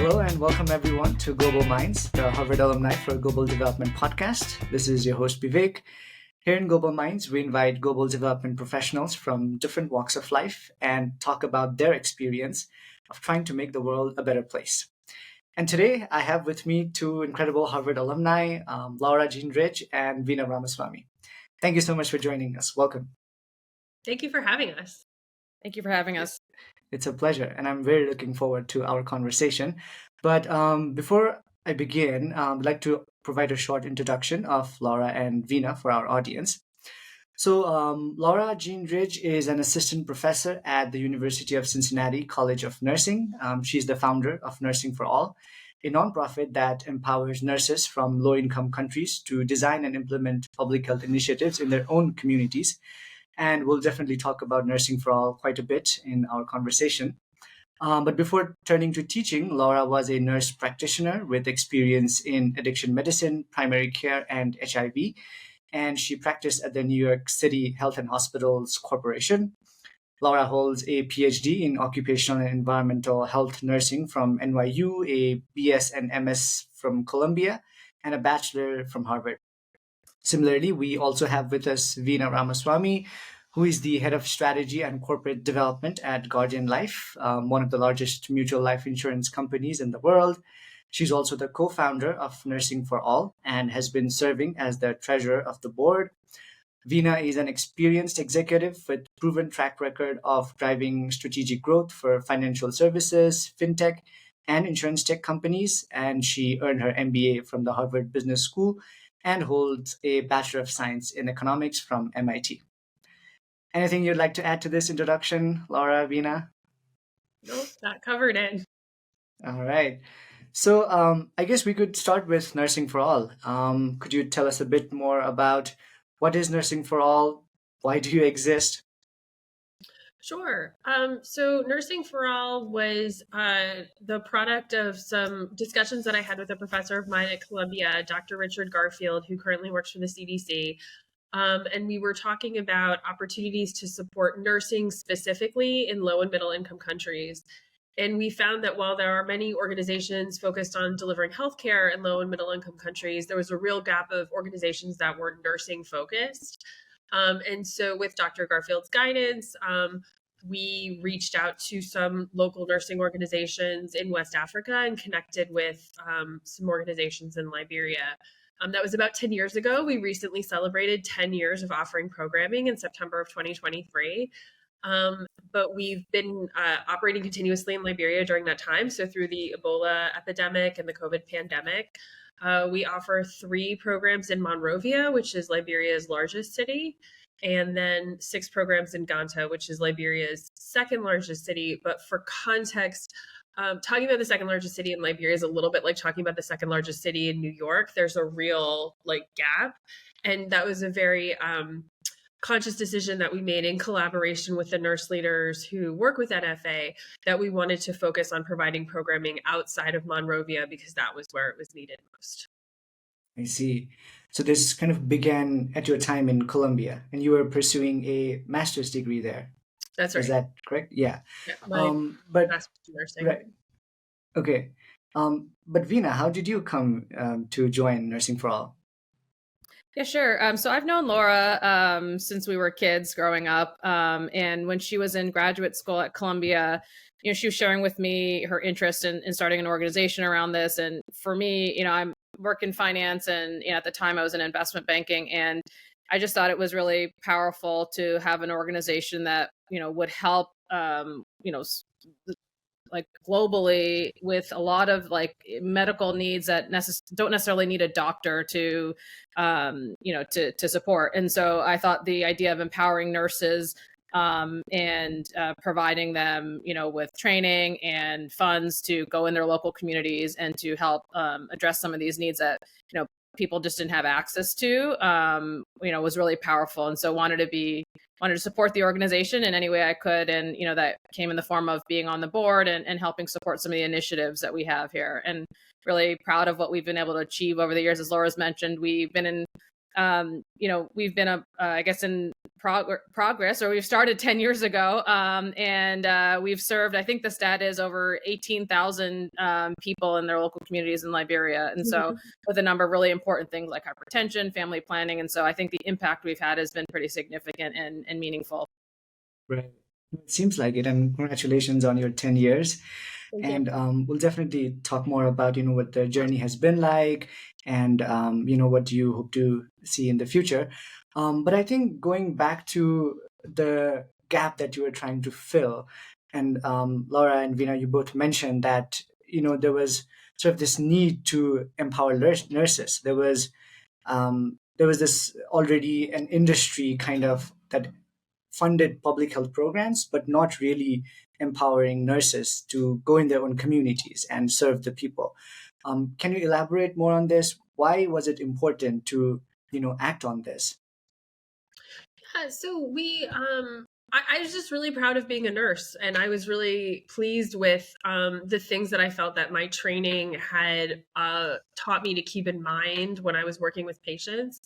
Hello and welcome everyone to Global Minds, the Harvard Alumni for Global Development podcast. This is your host Vivek. Here in Global Minds, we invite global development professionals from different walks of life and talk about their experience of trying to make the world a better place. And today I have with me two incredible Harvard alumni, Laura Gingrich and Veena Ramaswamy. Thank you so much for joining us. Welcome. Thank you for having us. Thank you for having us. It's a pleasure, and I'm very looking forward to our conversation. But before I begin, I'd like to provide a short introduction of Laura and Veena for our audience. So, Laura Gingrich is an assistant professor at the University of Cincinnati College of Nursing. She's the founder of Nursing for All, a nonprofit that empowers nurses from low-income countries to design and implement public health initiatives in their own communities. And we'll definitely talk about Nursing for All quite a bit in our conversation. But before turning to teaching, Laura was a nurse practitioner with experience in addiction medicine, primary care, and HIV. And she practiced at the New York City Health and Hospitals Corporation. Laura holds a PhD in occupational and environmental health nursing from NYU, a BS and MS from Columbia, and a bachelor from Harvard. Similarly, we also have with us Veena Ramaswamy, who is the head of strategy and corporate development at Guardian Life, one of the largest mutual life insurance companies in the world. She's also the co-founder of Nursing for All and has been serving as the treasurer of the board. Veena is an experienced executive with proven track record of driving strategic growth for financial services, fintech, and insurance tech companies, and she earned her MBA from the Harvard Business School and holds a Bachelor of Science in Economics from MIT. Anything you'd like to add to this introduction, Laura, Veena? Nope, that covered it. All right. So I guess we could start with Nursing for All. Could you tell us a bit more about what is Nursing for All? Why do you exist? Sure. So Nursing for All was the product of some discussions that I had with a professor of mine at Columbia, Dr. Richard Garfield, who currently works for the CDC. And we were talking about opportunities to support nursing specifically in low and middle income countries. And we found that while there are many organizations focused on delivering healthcare in low and middle income countries, there was a real gap of organizations that were nursing focused. And so with Dr. Garfield's guidance, we reached out to some local nursing organizations in West Africa and connected with some organizations in Liberia. That was about 10 years ago. We recently celebrated 10 years of offering programming in September of 2023. But we've been operating continuously in Liberia during that time. So through the Ebola epidemic and the COVID pandemic, we offer 3 programs in Monrovia, which is Liberia's largest city, and then 6 programs in Ganta, which is Liberia's second largest city. But for context, talking about the second largest city in Liberia is a little bit like talking about the second largest city in New York. There's a real gap. And that was a very conscious decision that we made in collaboration with the nurse leaders who work with NFA, that we wanted to focus on providing programming outside of Monrovia because that was where it was needed most. I see. So this kind of began at your time in Columbia, and you were pursuing a master's degree there. That's right. Is that correct? Yeah. But master's in nursing. Right. Okay. But Veena, how did you come to join Nursing for All? Yeah, sure. So I've known Laura since we were kids growing up. And when she was in graduate school at Columbia, she was sharing with me her interest in starting an organization around this. And for me, I work in finance, and at the time I was in investment banking, and I just thought it was really powerful to have an organization that would help globally with a lot of medical needs that don't necessarily need a doctor to support. And so I thought the idea of empowering nurses and providing them with training and funds to go in their local communities and to help address some of these needs that people just didn't have access to was really powerful. And so wanted to support the organization in any way I could. And, that came in the form of being on the board and helping support some of the initiatives that we have here. And really proud of what we've been able to achieve over the years. As Laura's mentioned, we've been in we've been I guess in progress, or we've started 10 years ago, and we've served, I think the stat is over 18,000 people in their local communities in Liberia. And so with a number of really important things like hypertension, family planning. And so I think the impact we've had has been pretty significant and meaningful. Right. It seems like it, and congratulations on your 10 years. Thank And you. we'll definitely talk more about, what the journey has been like, and, what do you hope to see in the future. But I think going back to the gap that you were trying to fill, and Laura and Veena, you both mentioned that, there was sort of this need to empower nurses. There was this already an industry kind of that funded public health programs, but not really empowering nurses to go in their own communities and serve the people. Can you elaborate more on this? Why was it important to, act on this? Yeah, so I was just really proud of being a nurse, and I was really pleased with the things that I felt that my training had taught me to keep in mind when I was working with patients.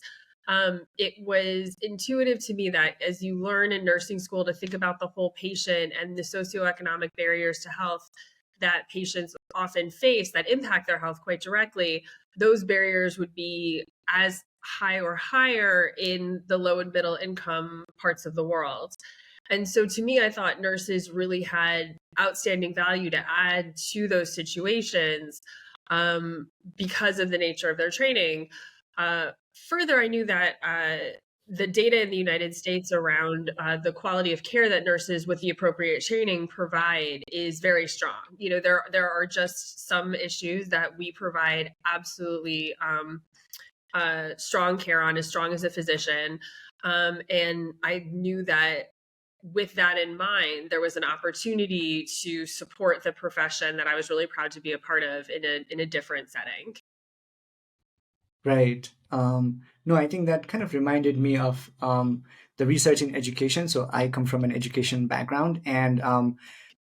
It was intuitive to me that as you learn in nursing school to think about the whole patient and the socioeconomic barriers to health that patients often face that impact their health quite directly, those barriers would be as high or higher in the low and middle income parts of the world. And so to me, I thought nurses really had outstanding value to add to those situations because of the nature of their training. Further, I knew that the data in the United States around the quality of care that nurses with the appropriate training provide is very strong. There are just some issues that we provide absolutely strong care on, as strong as a physician. And I knew that with that in mind, there was an opportunity to support the profession that I was really proud to be a part of in a different setting. Right. No, I think that kind of reminded me of the research in education. So I come from an education background, and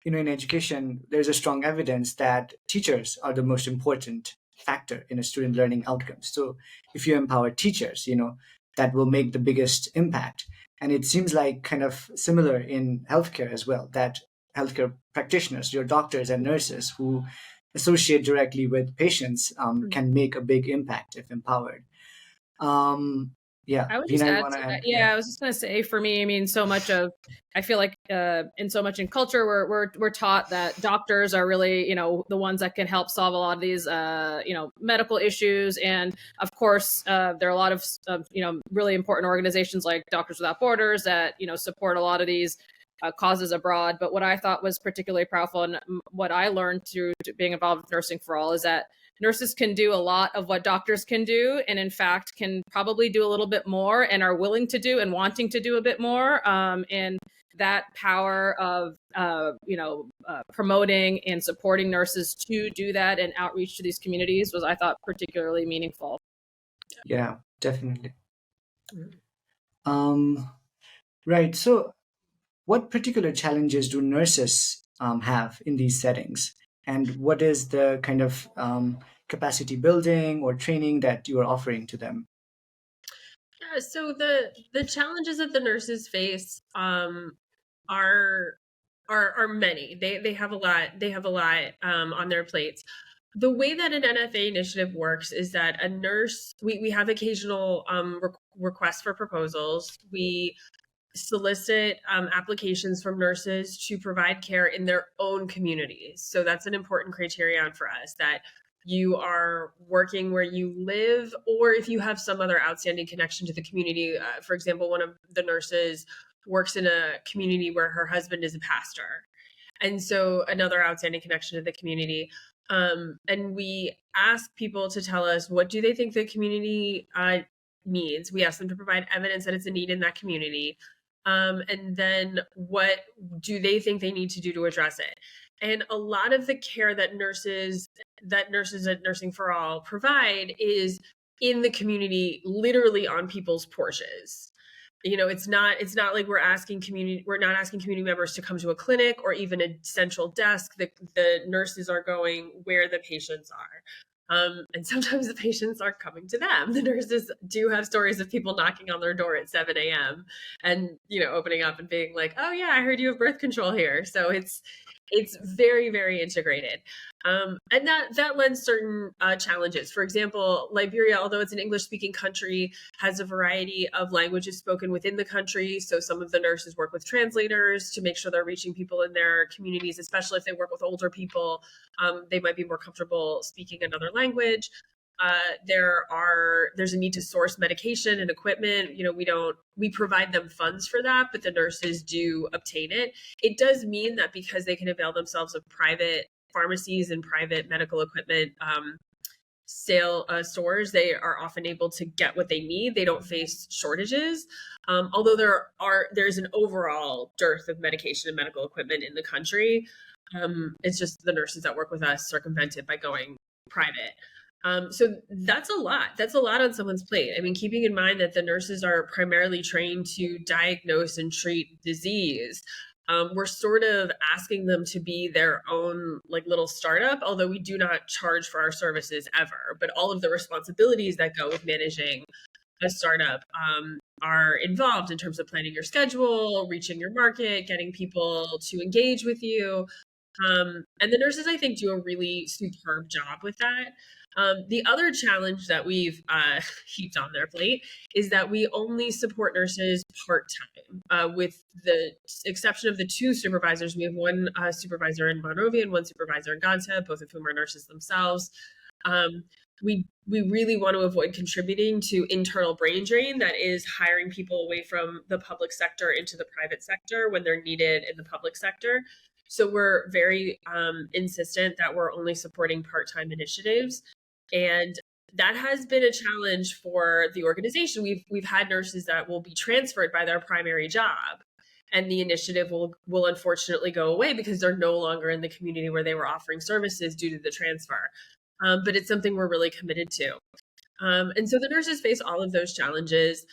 in education, there's a strong evidence that teachers are the most important factor in a student learning outcomes. So if you empower teachers, that will make the biggest impact. And it seems like kind of similar in healthcare as well, that healthcare practitioners, your doctors and nurses who associate directly with patients can make a big impact if empowered. Um, yeah, I would just Veena, you add want to to that. add? Yeah. Yeah, I was just going to say, for me, I mean, so much of, I feel like in so much in culture, we're taught that doctors are really, the ones that can help solve a lot of these, medical issues. And of course, there are a lot of, really important organizations like Doctors Without Borders that, support a lot of these causes abroad. But what I thought was particularly powerful, and what I learned through being involved with Nursing for All, is that nurses can do a lot of what doctors can do, and in fact can probably do a little bit more, and are willing to do and wanting to do a bit more. And that power of promoting and supporting nurses to do that and outreach to these communities was, I thought, particularly meaningful. Yeah, definitely. Mhm. Right. So, what particular challenges do nurses have in these settings? And what is the kind of capacity building or training that you are offering to them? Yeah, so the challenges that the nurses face are are many. They have a lot. They have a lot on their plates. The way that an NFA initiative works is that a nurse, we have occasional requests for proposals. We solicit applications from nurses to provide care in their own communities. So that's an important criterion for us, that you are working where you live, or if you have some other outstanding connection to the community. For example, one of the nurses works in a community where her husband is a pastor. And so another outstanding connection to the community. And we ask people to tell us, what do they think the community needs? We ask them to provide evidence that it's a need in that community. And then what do they think they need to do to address it? And a lot of the care that nurses at Nursing for All provide is in the community, literally on people's porches. It's not like we're not asking community members to come to a clinic or even a central desk. The nurses are going where the patients are. And sometimes the patients are coming to them. The nurses do have stories of people knocking on their door at 7 a.m. and, opening up and being like, oh yeah, I heard you have birth control here. So it's very, very integrated. And that lends certain challenges. For example, Liberia, although it's an English-speaking country, has a variety of languages spoken within the country. So some of the nurses work with translators to make sure they're reaching people in their communities, especially if they work with older people. They might be more comfortable speaking another language. There's a need to source medication and equipment. We provide them funds for that, but the nurses do obtain it. It does mean that because they can avail themselves of private pharmacies and private medical equipment stores, they are often able to get what they need. They don't face shortages, although there's an overall dearth of medication and medical equipment in the country. It's just the nurses that work with us circumvent it by going private. So that's a lot. That's a lot on someone's plate. I mean, keeping in mind that the nurses are primarily trained to diagnose and treat disease, we're sort of asking them to be their own little startup, although we do not charge for our services ever. But all of the responsibilities that go with managing a startup are involved in terms of planning your schedule, reaching your market, getting people to engage with you. And the nurses, I think, do a really superb job with that. The other challenge that we've heaped on their plate is that we only support nurses part-time. With the exception of the two supervisors, we have one supervisor in Monrovia and one supervisor in Ganta, both of whom are nurses themselves. We really want to avoid contributing to internal brain drain, that is hiring people away from the public sector into the private sector when they're needed in the public sector. So we're very insistent that we're only supporting part-time initiatives. And that has been a challenge for the organization. We've had nurses that will be transferred by their primary job, and the initiative will unfortunately go away because they're no longer in the community where they were offering services due to the transfer. But it's something we're really committed to. And so the nurses face all of those challenges.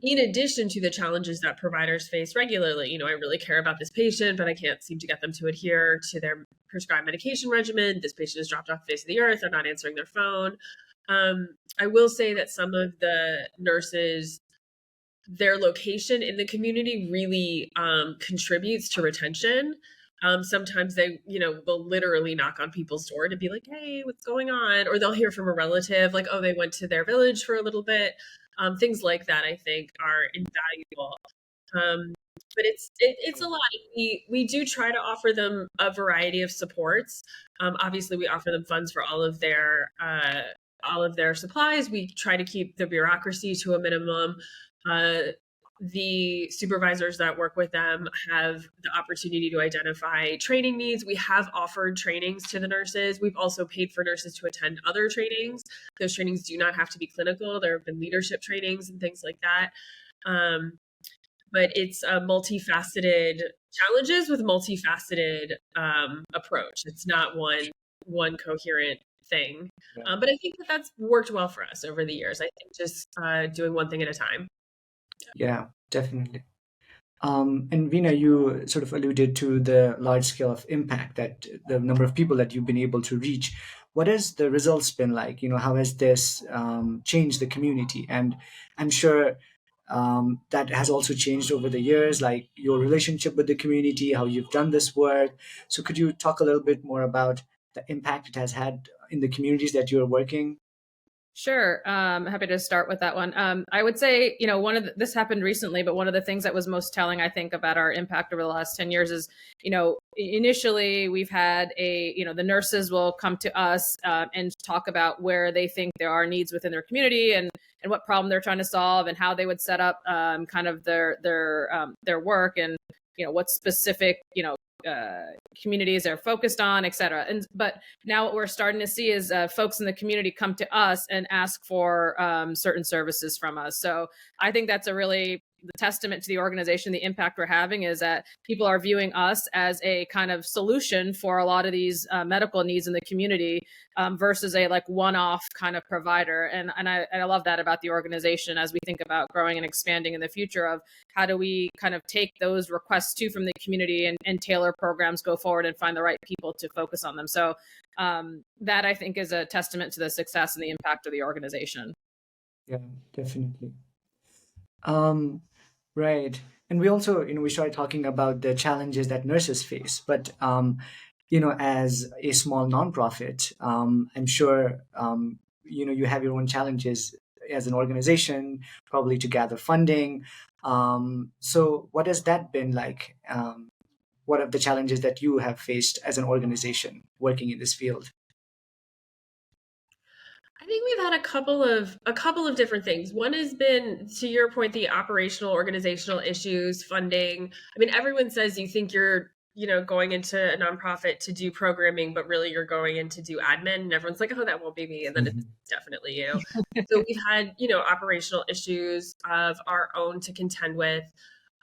In addition to the challenges that providers face regularly. I really care about this patient, but I can't seem to get them to adhere to their prescribed medication regimen. This patient has dropped off the face of the earth. They're not answering their phone. I will say that some of the nurses, their location in the community really contributes to retention. Sometimes they, they'll literally knock on people's door to be like, hey, what's going on? Or they'll hear from a relative, like, oh, they went to their village for a little bit. Things like that, I think, are invaluable. But it's a lot. We do try to offer them a variety of supports. Obviously, we offer them funds for all of their supplies. We try to keep the bureaucracy to a minimum. The supervisors that work with them have the opportunity to identify training needs. We have offered trainings to the nurses. We've also paid for nurses to attend other trainings. Those trainings do not have to be clinical. There have been leadership trainings and things like that. But it's a multifaceted challenges with multifaceted approach. It's not one coherent thing. But I think that's worked well for us over the years. I think just doing one thing at a time. Yeah, definitely. And Veena, you sort of alluded to the large scale of impact, that the number of people that you've been able to reach. What has the results been like? How has this changed the community? And I'm sure that has also changed over the years, like your relationship with the community, how you've done this work. So could you talk a little bit more about the impact it has had in the communities that you're working? Sure. Happy to start with that one. I would say, this happened recently, but one of the things that was most telling, I think, about our impact over the last 10 years is, initially we've had the nurses will come to us and talk about where they think there are needs within their community and what problem they're trying to solve and how they would set up kind of their work and, what specific, communities they're focused on, et cetera. But now what we're starting to see is folks in the community come to us and ask for certain services from us. So I think that's a really the testament to the organization, the impact we're having is that people are viewing us as a kind of solution for a lot of these medical needs in the community, versus a like one-off kind of provider. And I love that about the organization as we think about growing and expanding in the future of how do we kind of take those requests too from the community and tailor programs, go forward and find the right people to focus on them. So that I think is a testament to the success and the impact of the organization. Yeah, definitely. Right. And we also, we started talking about the challenges that nurses face, but as a small nonprofit, I'm sure you have your own challenges as an organization, probably to gather funding. So what has that been like? What are the challenges that you have faced as an organization working in this field? I think we've had a couple of different things. One has been, to your point, the operational organizational issues, funding. I mean, everyone says you think you're, going into a nonprofit to do programming, but really you're going in to do admin, and everyone's like, "Oh, that won't be me," and then it's definitely you. So we've had, operational issues of our own to contend with.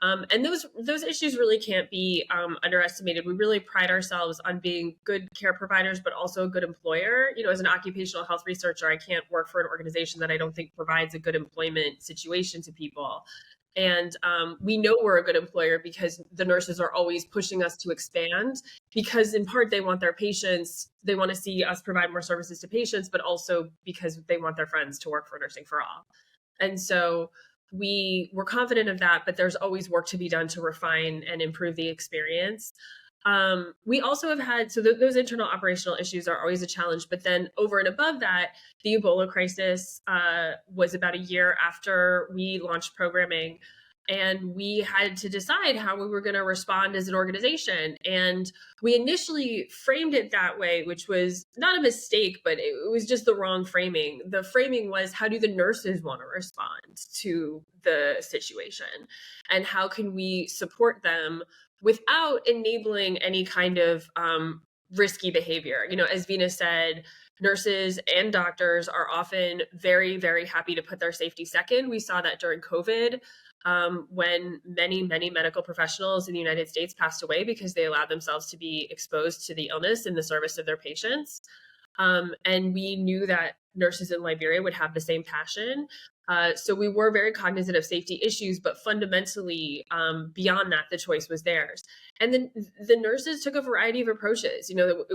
And those issues really can't be underestimated. We really pride ourselves on being good care providers, but also a good employer. As an occupational health researcher, I can't work for an organization that I don't think provides a good employment situation to people. And we know we're a good employer because the nurses are always pushing us to expand, because in part they want their patients, they want to see us provide more services to patients, but also because they want their friends to work for Nursing for All. And so we're confident of that, but there's always work to be done to refine and improve the experience. We also have had, those internal operational issues are always a challenge, but then over and above that, the Ebola crisis was about a year after we launched programming, and we had to decide how we were going to respond as an organization. And we initially framed it that way, which was not a mistake, but it was just the wrong framing. The framing was, how do the nurses want to respond to the situation? And how can we support them without enabling any kind of risky behavior? As Veena said, nurses and doctors are often very, very happy to put their safety second. We saw that during COVID, when many, many medical professionals in the United States passed away because they allowed themselves to be exposed to the illness in the service of their patients. And we knew that nurses in Liberia would have the same passion. So we were very cognizant of safety issues, but fundamentally, beyond that, the choice was theirs. And then the nurses took a variety of approaches.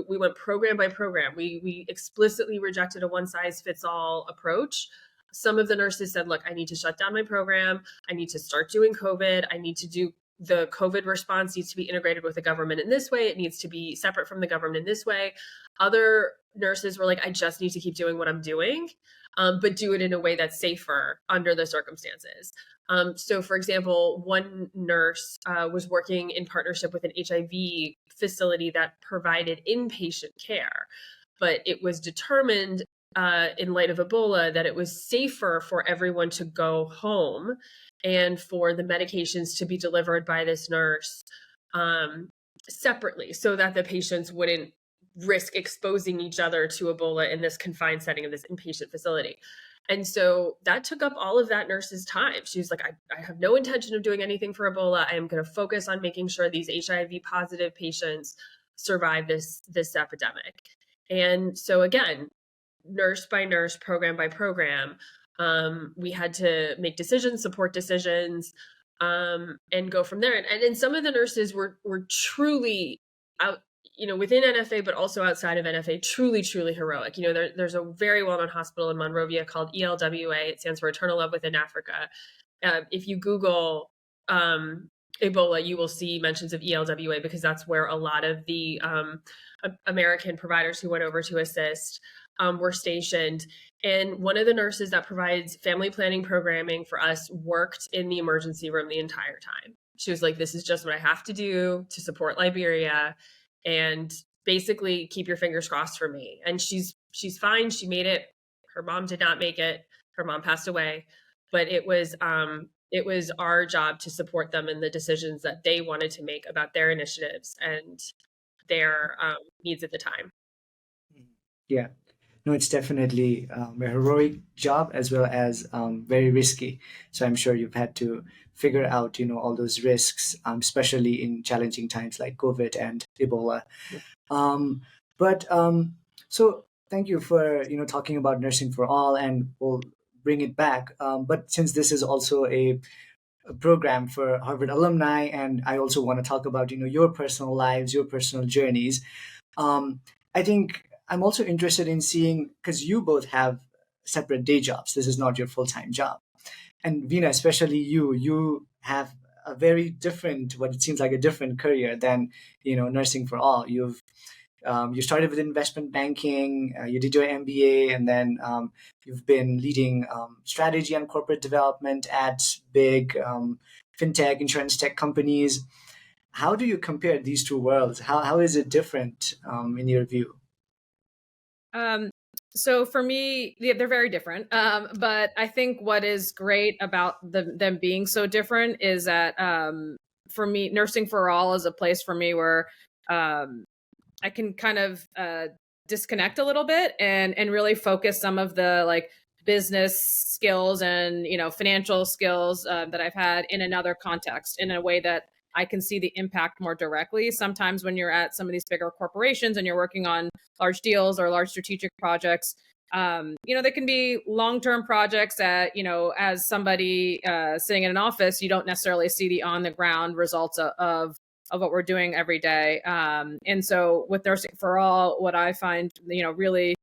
We went program by program. We explicitly rejected a one-size-fits-all approach. Some of the nurses said, look, I need to shut down my program. I need to start doing COVID. I need to do the COVID response needs to be integrated with the government in this way. It needs to be separate from the government in this way. Other nurses were like, I just need to keep doing what I'm doing, but do it in a way that's safer under the circumstances. So, for example, one nurse was working in partnership with an HIV facility that provided inpatient care, but it was determined in light of Ebola that it was safer for everyone to go home and for the medications to be delivered by this nurse separately, so that the patients wouldn't risk exposing each other to Ebola in this confined setting of this inpatient facility. And so that took up all of that nurse's time. She was like, I have no intention of doing anything for Ebola. I am going to focus on making sure these HIV positive patients survive this epidemic. And so again, nurse by nurse, program by program, we had to make decisions, support decisions, and go from there. And some of the nurses were truly out, within NFA, but also outside of NFA, truly, truly heroic. There's a very well-known hospital in Monrovia called ELWA. It stands for Eternal Love Within Africa. If you Google Ebola, you will see mentions of ELWA, because that's where a lot of the American providers who went over to assist were stationed. And one of the nurses that provides family planning programming for us worked in the emergency room the entire time. She was like, this is just what I have to do to support Liberia, and basically keep your fingers crossed for me. And she's fine. She made it. Her mom did not make it. Her mom passed away, but it was our job to support them in the decisions that they wanted to make about their initiatives and their needs at the time. Yeah. No, it's definitely a heroic job as well as very risky. So I'm sure you've had to figure out, all those risks, especially in challenging times like COVID and Ebola. Um, but so thank you for talking about nursing for all, and we'll bring it back. But since this is also a program for Harvard alumni, and I also want to talk about your personal lives, your personal journeys. Um, I think I'm also interested in seeing, because you both have separate day jobs. This is not your full time job, and Veena, especially you have a very different, what it seems like a different career than nursing for all. You started with investment banking, you did your MBA, and then you've been leading strategy and corporate development at big fintech, insurance tech companies. How do you compare these two worlds? How is it different in your view? Um, so for me, they're very different. But I think what is great about them being so different is that for me, nursing for all is a place for me where I can kind of disconnect a little bit and really focus some of the like business skills and financial skills that I've had in another context in a way that I can see the impact more directly. Sometimes when you're at some of these bigger corporations and you're working on large deals or large strategic projects, they can be long-term projects that, as somebody sitting in an office, you don't necessarily see the on-the-ground results of what we're doing every day. And so with Nursing for All, what I find, really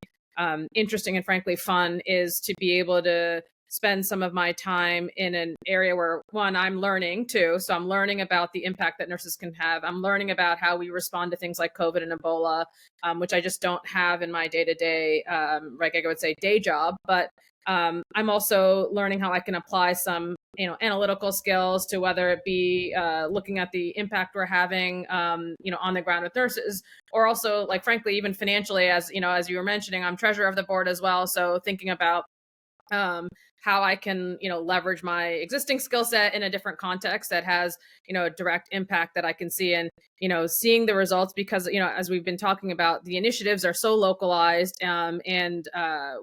interesting and frankly fun is to be able to spend some of my time in an area where, one, I'm learning too. So I'm learning about the impact that nurses can have. I'm learning about how we respond to things like COVID and Ebola, which I just don't have in my day-to-day, like I would say, day job. But I'm also learning how I can apply some, analytical skills to whether it be looking at the impact we're having, on the ground with nurses, or also, like, frankly, even financially, as you were mentioning, I'm treasurer of the board as well. So thinking about how I can, leverage my existing skill set in a different context that has, a direct impact that I can see, and, seeing the results, because, as we've been talking about, the initiatives are so localized, and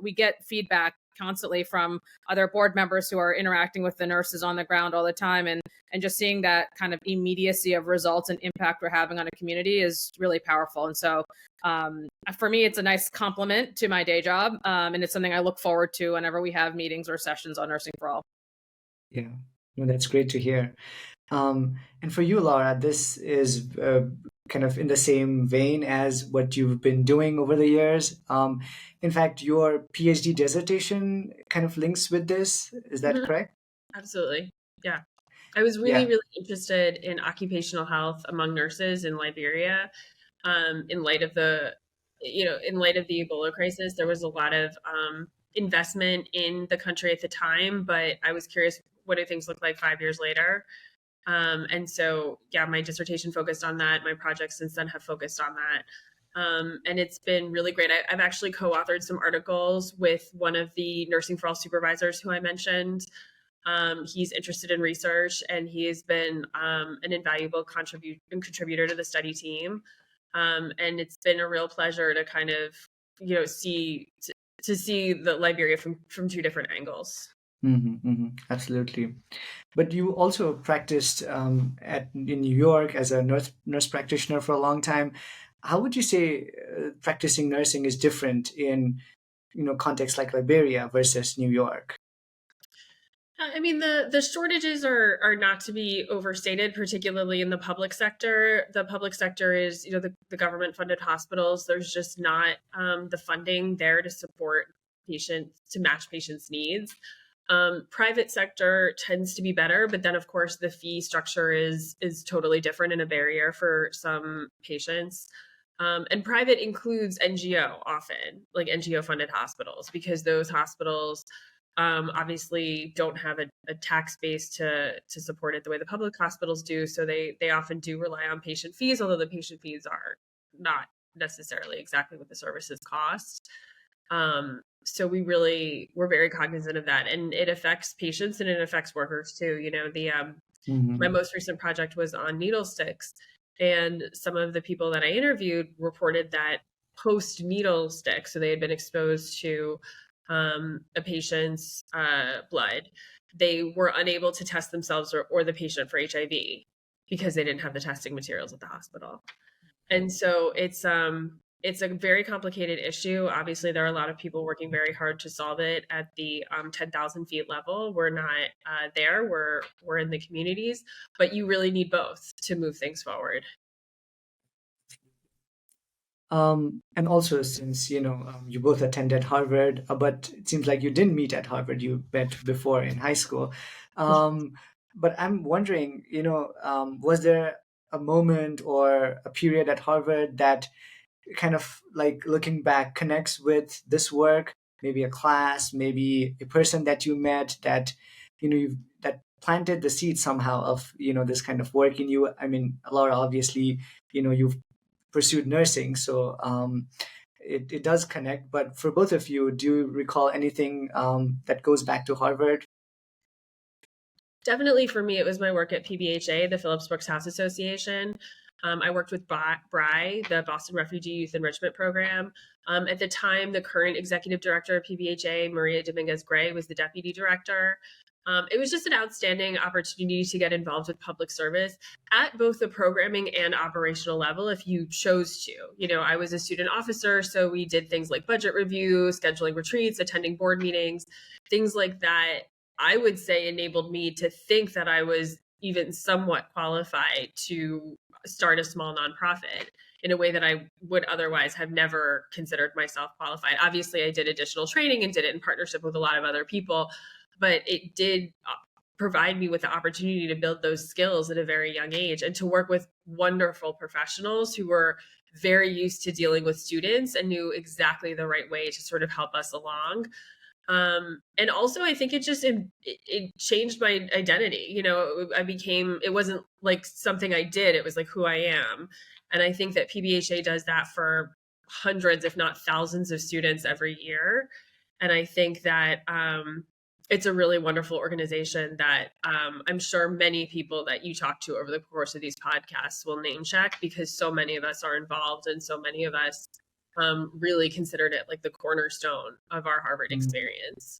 we get feedback constantly from other board members who are interacting with the nurses on the ground all the time, and just seeing that kind of immediacy of results and impact we're having on a community is really powerful. And so for me, it's a nice complement to my day job, and it's something I look forward to whenever we have meetings or sessions on Nursing for All. Yeah, no, that's great to hear. And for you, Laura, this is kind of in the same vein as what you've been doing over the years. In fact, your PhD dissertation kind of links with this. Is that Mhm. correct? Absolutely. Yeah. I was really, Yeah. really interested in occupational health among nurses in Liberia. In light of the Ebola crisis, there was a lot of investment in the country at the time, but I was curious, what do things look like 5 years later? And so, yeah, my dissertation focused on that. My projects since then have focused on that. And it's been really great. I've actually co-authored some articles with one of the Nursing for All supervisors who I mentioned. He's interested in research, and he has been an invaluable contributor to the study team. And it's been a real pleasure to kind of, to see the Liberia from two different angles. Absolutely. But you also practiced in New York as a nurse practitioner for a long time. How would you say practicing nursing is different in contexts like Liberia versus New York? I mean, the shortages are not to be overstated, particularly in the public sector. The public sector is, the government funded hospitals. There's just not the funding there to support patients, to match patients' needs. Private sector tends to be better, but then of course the fee structure is totally different and a barrier for some patients. And private includes NGO often, like NGO funded hospitals, because those hospitals obviously don't have a tax base to support it the way the public hospitals do. So they often do rely on patient fees, although the patient fees are not necessarily exactly what the services cost. So we're very cognizant of that, and it affects patients and it affects workers too. My Hmm. most recent project was on needle sticks, and some of the people that I interviewed reported that post needle stick, so they had been exposed to a patient's blood, they were unable to test themselves or the patient for HIV because they didn't have the testing materials at the hospital. And so it's a very complicated issue. Obviously, there are a lot of people working very hard to solve it at the 10,000 feet level. We're not there. We're in the communities, but you really need both to move things forward. And also, since you both attended Harvard, but it seems like you didn't meet at Harvard. You met before in high school. But I'm wondering, was there a moment or a period at Harvard that kind of, like, looking back, connects with this work? Maybe a class, maybe a person that you met that that planted the seed somehow of this kind of work in you. I mean, Laura, obviously, you've pursued nursing, so it does connect. But for both of you, do you recall anything that goes back to Harvard? Definitely for me, it was my work at PBHA, the Phillips Brooks House Association. I worked with BRI, the Boston Refugee Youth Enrichment Program. At the time, the current executive director of PBHA, Maria Dominguez Gray, was the deputy director. It was just an outstanding opportunity to get involved with public service at both the programming and operational level if you chose to. I was a student officer, so we did things like budget review, scheduling retreats, attending board meetings, things like that. I would say enabled me to think that I was even somewhat qualified to start a small nonprofit in a way that I would otherwise have never considered myself qualified. Obviously, I did additional training and did it in partnership with a lot of other people, but it did provide me with the opportunity to build those skills at a very young age and to work with wonderful professionals who were very used to dealing with students and knew exactly the right way to sort of help us along. And also I think it changed my identity. It wasn't like something I did, it was like who I am. And I think that PBHA does that for hundreds, if not thousands of students every year. And I think that, it's a really wonderful organization that I'm sure many people that you talk to over the course of these podcasts will name check, because so many of us are involved and so many of us really considered it like the cornerstone of our Harvard experience.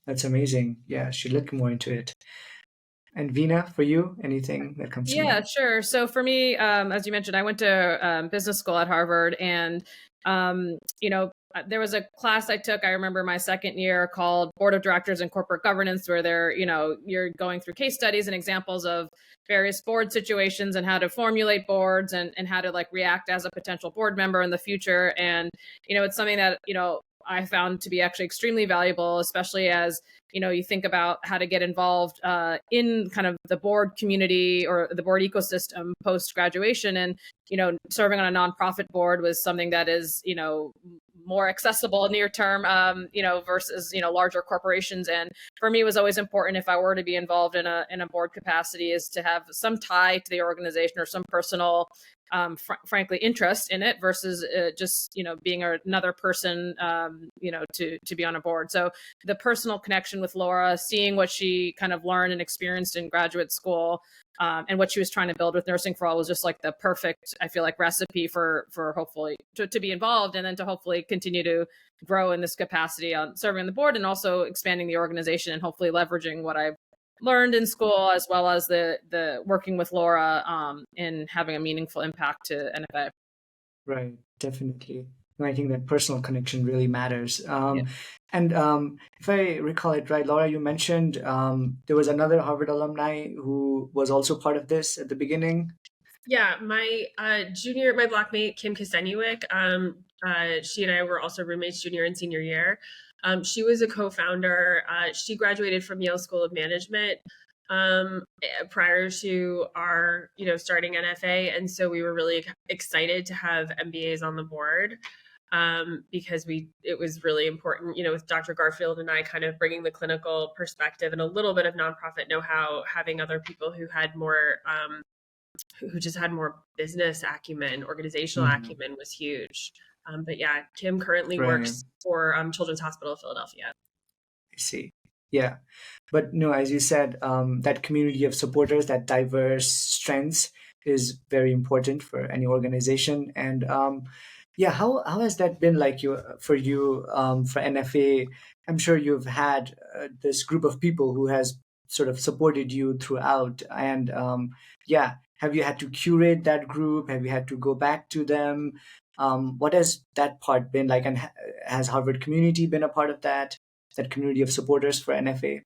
That's amazing. Yeah, should look more into it. And Veena, for you, anything that comes to mind? Yeah, sure. So for me, as you mentioned, I went to business school at Harvard, and there was a class I took, I remember my second year, called Board of Directors and Corporate Governance, where you're going through case studies and examples of various board situations and how to formulate boards and how to like react as a potential board member in the future. And, it's something that, I found to be actually extremely valuable, especially as, you think about how to get involved in kind of the board community or the board ecosystem post graduation. And, serving on a nonprofit board was something that is, more accessible near term, versus, larger corporations. And for me, it was always important, if I were to be involved in a board capacity, is to have some tie to the organization or some personal, frankly, interest in it versus just, being another person, to be on a board. So the personal connection with Laura, seeing what she kind of learned and experienced in graduate school, and what she was trying to build with Nursing for All, was just like the perfect, I feel like, recipe for hopefully to be involved, and then to hopefully continue to grow in this capacity on serving on the board, and also expanding the organization and hopefully leveraging what I've learned in school, as well as the working with Laura in having a meaningful impact to NFA. Right, definitely. I think that personal connection really matters. Yeah. And if I recall it right, Laura, you mentioned there was another Harvard alumni who was also part of this at the beginning. Yeah, my my blockmate, Kim Kosenuik, she and I were also roommates junior and senior year. She was a co-founder. She graduated from Yale School of Management prior to our, starting NFA. And so we were really excited to have MBAs on the board. Because it was really important, with Dr. Garfield and I kind of bringing the clinical perspective and a little bit of nonprofit know-how, having other people who had more, who just had more business acumen, organizational acumen, was huge. But yeah, Kim currently works for Children's Hospital of Philadelphia. I see. Yeah. But no, as you said, that community of supporters, that diverse strengths, is very important for any organization. And Yeah, how has that been like you for NFA? I'm sure you've had this group of people who has sort of supported you throughout, and yeah, have you had to curate that group? Have you had to go back to them? What has that part been like, and has Harvard community been a part of that? That community of supporters for NFA?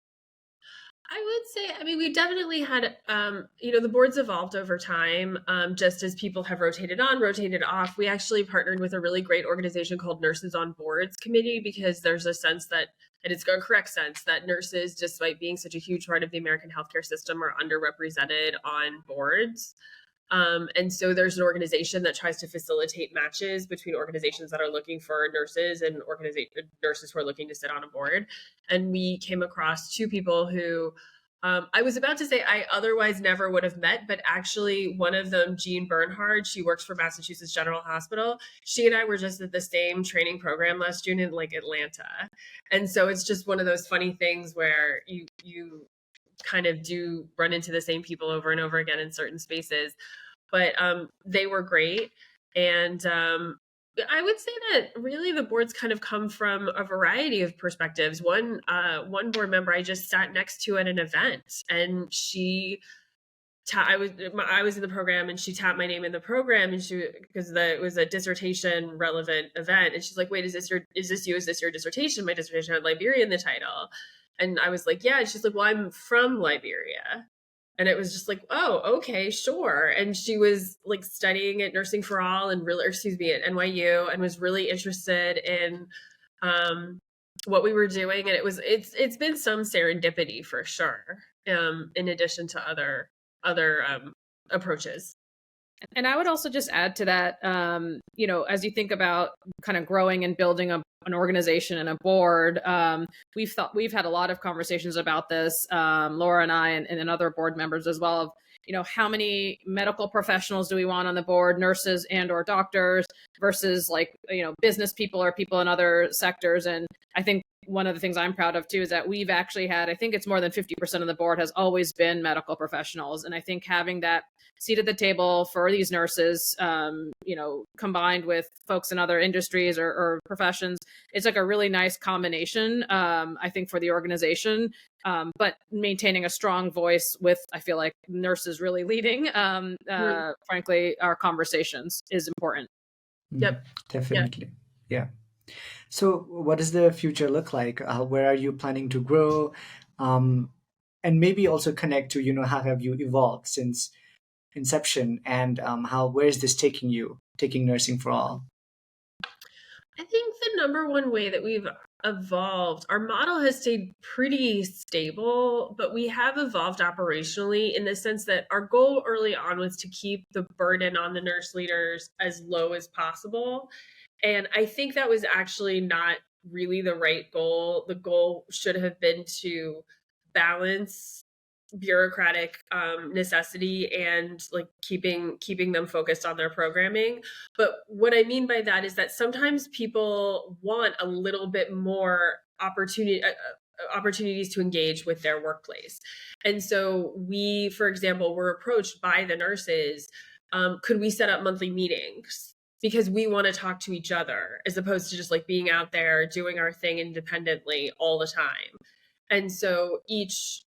I would say, I mean, we definitely had, the boards evolved over time, just as people have rotated on, rotated off. We actually partnered with a really great organization called Nurses on Boards Committee, because there's a sense that, and it's a correct sense, that nurses, despite being such a huge part of the American healthcare system, are underrepresented on boards. And so there's an organization that tries to facilitate matches between organizations that are looking for nurses and nurses who are looking to sit on a board. And we came across two people who, I was about to say I otherwise never would have met, but actually one of them, Jean Bernhard, she works for Massachusetts General Hospital. She and I were just at the same training program last June in like Atlanta. And so it's just one of those funny things where you kind of do run into the same people over and over again in certain spaces. But they were great. And I would say that really the boards kind of come from a variety of perspectives. One board member I just sat next to at an event, and I was in the program, and she tapped my name in the program, and because it was a dissertation relevant event, and she's like, "Wait, is this you? Is this your dissertation? My dissertation had Liberia in the title." And I was like, "Yeah." And she's like, "Well, I'm from Liberia." And it was just like, "Oh, okay, sure." And she was like studying at Nursing for All and really, at NYU, and was really interested in what we were doing. And it's been some serendipity for sure. In addition to other approaches. And I would also just add to that, as you think about kind of growing and building an organization and a board, we've had a lot of conversations about this, Laura and I, and other board members as well, of, how many medical professionals do we want on the board, nurses and or doctors versus like, business people or people in other sectors. And I think one of the things I'm proud of too is that we've actually had, I think it's more than 50% of the board has always been medical professionals. And I think having that seat at the table for these nurses, combined with folks in other industries or professions, it's like a really nice combination, I think, for the organization, but maintaining a strong voice with, I feel like, nurses really leading, frankly, our conversations is important. Yep. Definitely. Yeah. So, what does the future look like? Where are you planning to grow? And maybe also connect to, how have you evolved since inception, and where is this taking you, taking Nursing for All? I think the number one way that we've evolved, our model has stayed pretty stable, but we have evolved operationally in the sense that our goal early on was to keep the burden on the nurse leaders as low as possible. And I think that was actually not really the right goal. The goal should have been to balance bureaucratic necessity and like keeping them focused on their programming. But what I mean by that is that sometimes people want a little bit more opportunities to engage with their workplace. And so we, for example, were approached by the nurses, could we set up monthly meetings, because we want to talk to each other as opposed to just like being out there doing our thing independently all the time. And so each,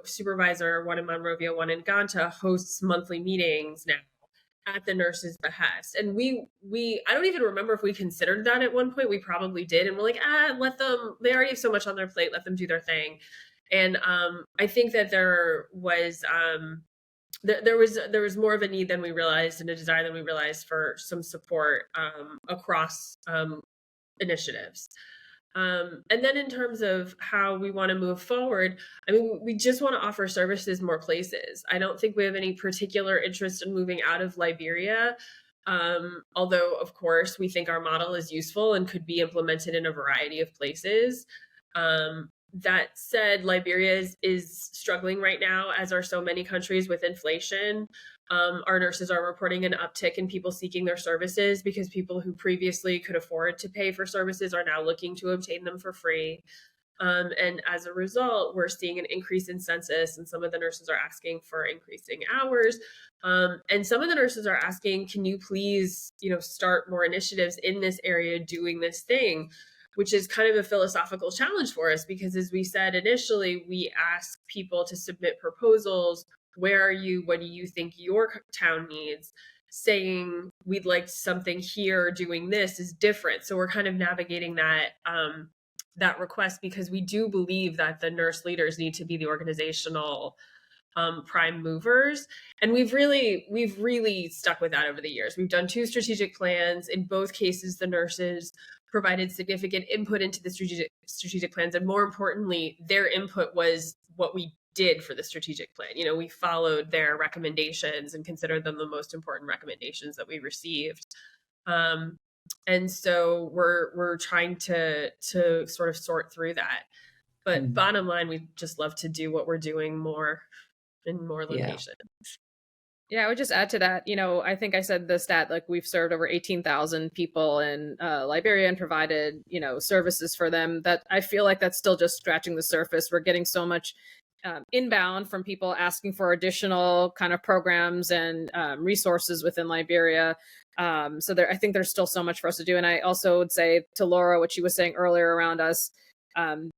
supervisor, one in Monrovia, one in Ganta, hosts monthly meetings now at the nurse's behest. And I don't even remember if we considered that at one point. We probably did. And we're like, let them, they already have so much on their plate, let them do their thing. And I think that there was more of a need than we realized, and a desire than we realized, for some support across initiatives. And then in terms of how we want to move forward, I mean, we just want to offer services more places. I don't think we have any particular interest in moving out of Liberia. Although, of course, we think our model is useful and could be implemented in a variety of places. That said, Liberia is struggling right now, as are so many countries, with inflation. Our nurses are reporting an uptick in people seeking their services because people who previously could afford to pay for services are now looking to obtain them for free. And as a result, we're seeing an increase in census, and some of the nurses are asking for increasing hours. And some of the nurses are asking, can you please, start more initiatives in this area doing this thing, which is kind of a philosophical challenge for us, because as we said initially, we ask people to submit proposals. Where are you? What do you think your town needs? Saying we'd like something here, doing this is different. So we're kind of navigating that request, because we do believe that the nurse leaders need to be the organizational prime movers. And we've really stuck with that over the years. We've done 2 strategic plans. In both cases, the nurses provided significant input into the strategic plans. And more importantly, their input was what we did for the strategic plan. We followed their recommendations and considered them the most important recommendations that we received. And so we're trying to sort of sort through that. But bottom line, we just love to do what we're doing more in more locations. Yeah, I would just add to that. I think I said the stat, like we've served over 18,000 people in Liberia and provided, services for them. That I feel like that's still just scratching the surface. We're getting so much inbound from people asking for additional kind of programs and resources within Liberia. So I think there's still so much for us to do. And I also would say to Laura, what she was saying earlier around us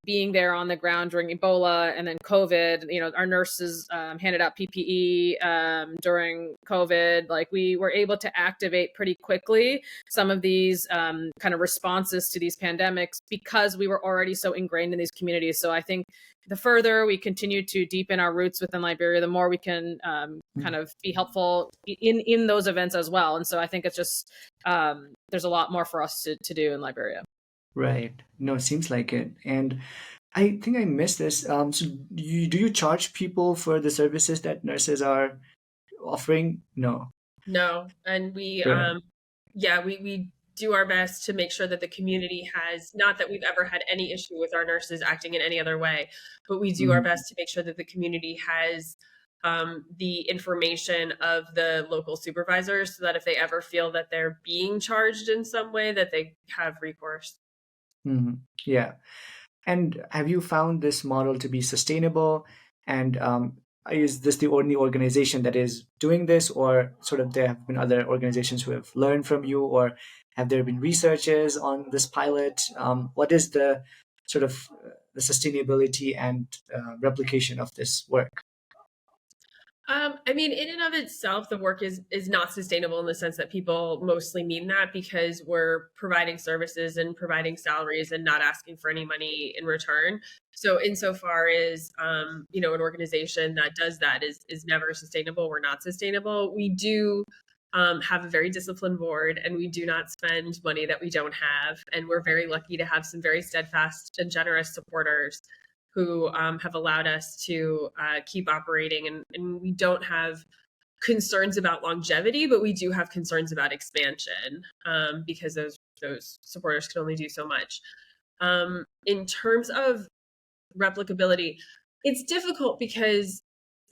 being there on the ground during Ebola and then COVID, our nurses handed out PPE during COVID. Like we were able to activate pretty quickly some of these kind of responses to these pandemics because we were already so ingrained in these communities. So I think the further we continue to deepen our roots within Liberia, the more we can kind of be helpful in those events as well. And so I think it's just there's a lot more for us to do in Liberia. Right. No, it seems like it. And I think I missed this. So do you charge people for the services that nurses are offering? No. No. And we, Right. we do our best to make sure that the community has, not that we've ever had any issue with our nurses acting in any other way, but we do our best to make sure that the community has the information of the local supervisors, so that if they ever feel that they're being charged in some way, that they have recourse. Yeah. And have you found this model to be sustainable? And is this the only organization that is doing this, or sort of there have been other organizations who have learned from you, or have there been researches on this pilot? What is the sort of the sustainability and replication of this work? I mean, in and of itself, the work is not sustainable in the sense that people mostly mean that, because we're providing services and providing salaries and not asking for any money in return. So insofar as, an organization that does that is never sustainable, we're not sustainable. We do have a very disciplined board, and we do not spend money that we don't have. And we're very lucky to have some very steadfast and generous supporters who have allowed us to keep operating. And we don't have concerns about longevity, but we do have concerns about expansion because those supporters can only do so much. In terms of replicability, it's difficult because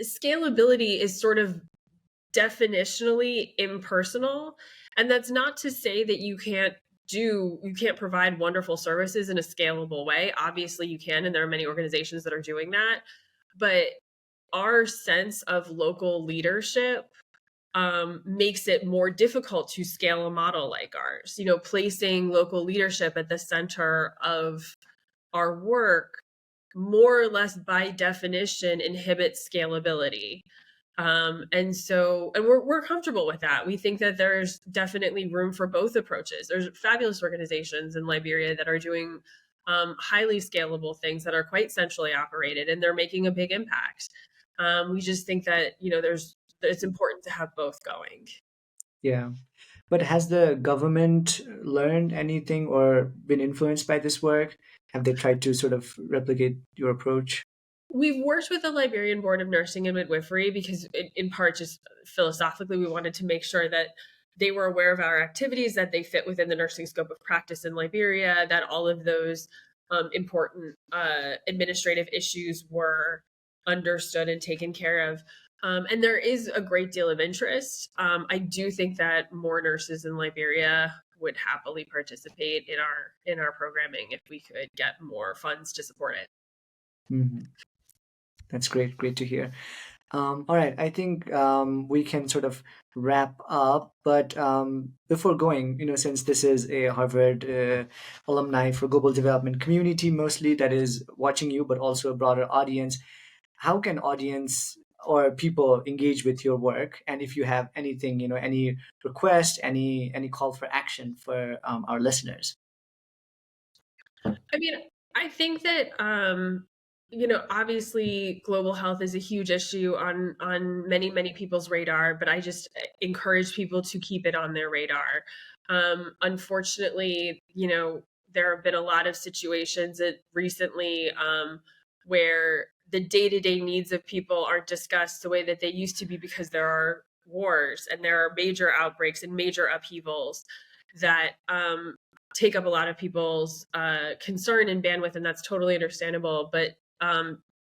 scalability is sort of definitionally impersonal. And that's not to say that you can't provide wonderful services in a scalable way. Obviously you can, and there are many organizations that are doing that. But our sense of local leadership makes it more difficult to scale a model like ours. Placing local leadership at the center of our work more or less by definition inhibits scalability. And we're comfortable with that. We think that there's definitely room for both approaches. There's fabulous organizations in Liberia that are doing highly scalable things that are quite centrally operated, and they're making a big impact. We just think that, it's important to have both going. Yeah. But has the government learned anything or been influenced by this work? Have they tried to sort of replicate your approach? We've worked with the Liberian Board of Nursing and Midwifery because, in part, just philosophically, we wanted to make sure that they were aware of our activities, that they fit within the nursing scope of practice in Liberia, that all of those important administrative issues were understood and taken care of. And there is a great deal of interest. I do think that more nurses in Liberia would happily participate in our programming if we could get more funds to support it. Mm-hmm. That's great to hear. All right, I think we can sort of wrap up, but before going, since this is a Harvard alumni for global development community mostly that is watching you, but also a broader audience, how can audience or people engage with your work? And if you have anything, any request, any call for action for our listeners? I mean, I think that obviously global health is a huge issue on many people's radar, but I just encourage people to keep it on their radar. Unfortunately, there have been a lot of situations that recently where the day-to-day needs of people aren't discussed the way that they used to be because there are wars and there are major outbreaks and major upheavals that take up a lot of people's concern and bandwidth, and that's totally understandable. But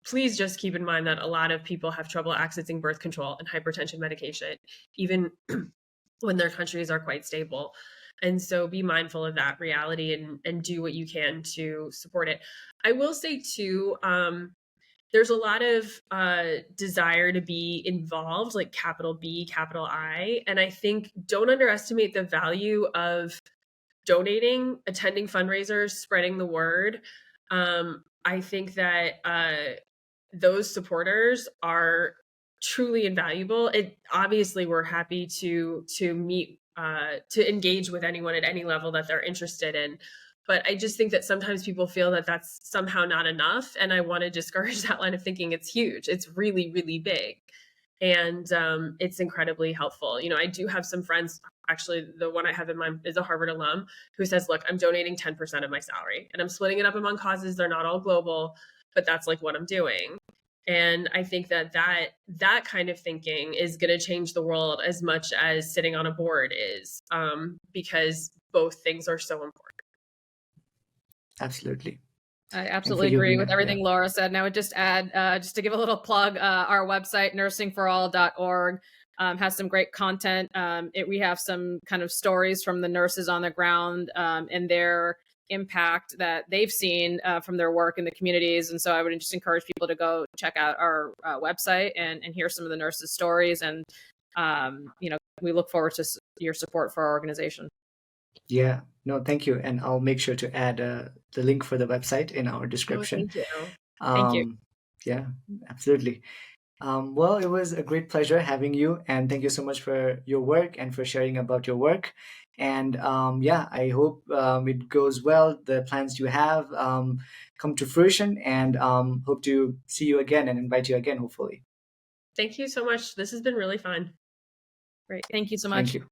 please just keep in mind that a lot of people have trouble accessing birth control and hypertension medication, even when their countries are quite stable. And so be mindful of that reality and do what you can to support it. I will say too, there's a lot of desire to be involved, like capital B, capital I. And I think don't underestimate the value of donating, attending fundraisers, spreading the word. I think that those supporters are truly invaluable. It obviously we're happy to meet to engage with anyone at any level that they're interested in. But I just think that sometimes people feel that that's somehow not enough. And I want to discourage that line of thinking. It's huge. It's really, really big. And it's incredibly helpful. I do have some friends, actually, the one I have in mind is a Harvard alum who says, look, I'm donating 10% of my salary and I'm splitting it up among causes. They're not all global, but that's like what I'm doing. And I think that kind of thinking is going to change the world as much as sitting on a board is, because both things are so important. Absolutely. I absolutely agree with everything Laura said. And I would just add, just to give a little plug, our website, nursingforall.org, has some great content. We have some kind of stories from the nurses on the ground and their impact that they've seen from their work in the communities. And so I would just encourage people to go check out our website and hear some of the nurses' stories. And, we look forward to your support for our organization. Yeah, no, thank you. And I'll make sure to add the link for the website in our description. Oh, thank you. Thank you. Yeah, absolutely. Well, it was a great pleasure having you. And thank you so much for your work and for sharing about your work. And I hope it goes well. The plans you have come to fruition, and hope to see you again and invite you again, hopefully. Thank you so much. This has been really fun. Great. Thank you so much. Thank you.